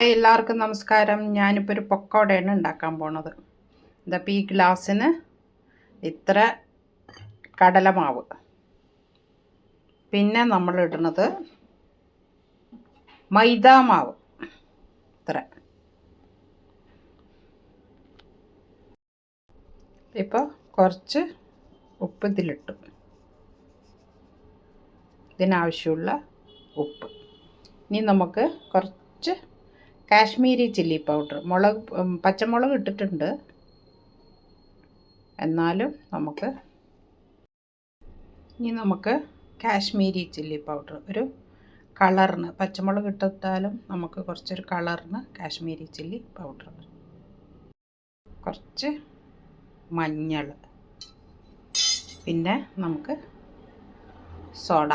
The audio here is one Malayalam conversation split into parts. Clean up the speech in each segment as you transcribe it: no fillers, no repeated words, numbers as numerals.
എല്ലാവർക്കും നമസ്കാരം. ഞാനിപ്പോൾ ഒരു പൊക്കോടയാണ് ഉണ്ടാക്കാൻ പോണത്. ഇതപ്പോൾ ഈ ഗ്ലാസ്സിന് ഇത്ര കടലമാവ്, പിന്നെ നമ്മൾ ഇടുന്നത് മൈദാമാവ് ഇത്ര. ഇപ്പോൾ കുറച്ച് ഉപ്പ് ഇതിലിട്ടു, ഇതിനാവശ്യമുള്ള ഉപ്പ്. ഇനി നമുക്ക് കുറച്ച് കാശ്മീരി ചില്ലി പൗഡർ, പച്ചമുളക് ഇട്ടിട്ടുണ്ട്, എന്നാലും നമുക്ക് കാശ്മീരി ചില്ലി പൗഡർ ഒരു കളറിന്, പച്ചമുളക് ഇട്ടിട്ടാലും നമുക്ക് കുറച്ചൊരു കളറിന് കാശ്മീരി ചില്ലി പൗഡർ, കുറച്ച് മഞ്ഞൾ, പിന്നെ നമുക്ക് സോഡ,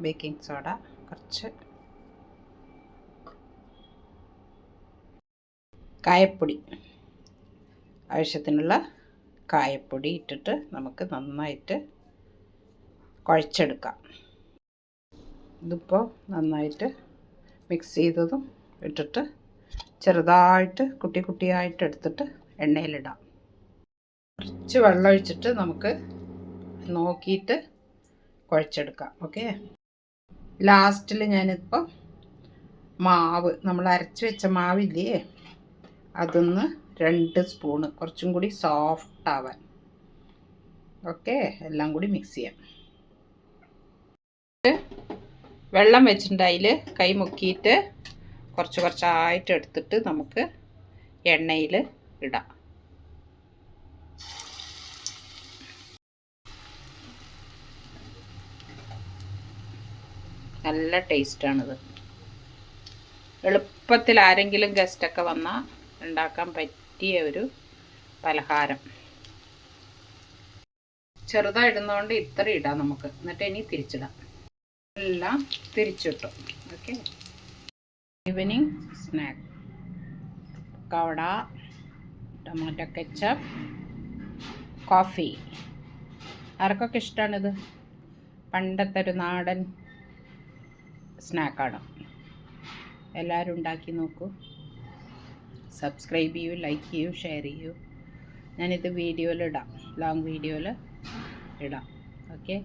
ബേക്കിംഗ് സോഡ, കുറച്ച് കായപ്പൊടി, ആവശ്യത്തിനുള്ള കായപ്പൊടി ഇട്ടിട്ട് നമുക്ക് നന്നായിട്ട് കുഴച്ചെടുക്കാം. ഇതിപ്പോൾ നന്നായിട്ട് മിക്സ് ചെയ്തതും ഇട്ടിട്ട് ചെറുതായിട്ട് കുട്ടിയായിട്ട് എടുത്തിട്ട് എണ്ണയിലിടാം. കുറച്ച് വെള്ളം ഒഴിച്ചിട്ട് നമുക്ക് നോക്കിയിട്ട് കുഴച്ചെടുക്കാം. ഓക്കെ, ലാസ്റ്റിൽ ഞാനിപ്പോൾ മാവ്, നമ്മൾ അരച്ച് വെച്ച മാവില്ലേ, അതൊന്ന് 2 സ്പൂണ്, കുറച്ചും കൂടി സോഫ്റ്റ് ആവാൻ. ഓക്കെ, എല്ലാം കൂടി മിക്സ് ചെയ്യാം. വെള്ളം വെച്ചിട്ടുണ്ട്, അതിൽ കൈ മുക്കിയിട്ട് കുറച്ചായിട്ട് എടുത്തിട്ട് നമുക്ക് എണ്ണയിൽ ഇടാം. നല്ല ടേസ്റ്റാണിത്. എളുപ്പത്തിൽ ആരെങ്കിലും ഗസ്റ്റൊക്കെ വന്നാൽ ഉണ്ടാക്കാൻ പറ്റിയ ഒരു പലഹാരം. ചെറുതായിടുന്നതുകൊണ്ട് ഇത്ര ഇടാം നമുക്ക്. എന്നിട്ട് ഇനി തിരിച്ചിടാം. എല്ലാം തിരിച്ചിട്ടു. Okay, evening snack. കവട, ടൊമാറ്റോ കെച്ചപ്പ്, കോഫി. ആർക്കൊക്കെ ഇഷ്ടമാണിത്? പണ്ടത്തെ ഒരു നാടൻ സ്നാക്കാണ്. എല്ലാവരും ഉണ്ടാക്കി നോക്കൂ. സബ്സ്ക്രൈബ് ചെയ്യൂ, ലൈക്ക് ചെയ്യൂ, ഷെയർ ചെയ്യൂ. ഞാനിത് വീഡിയോയിൽ ഇടാം, ലോങ് വീഡിയോയിൽ ഇടാം. ഓക്കെ.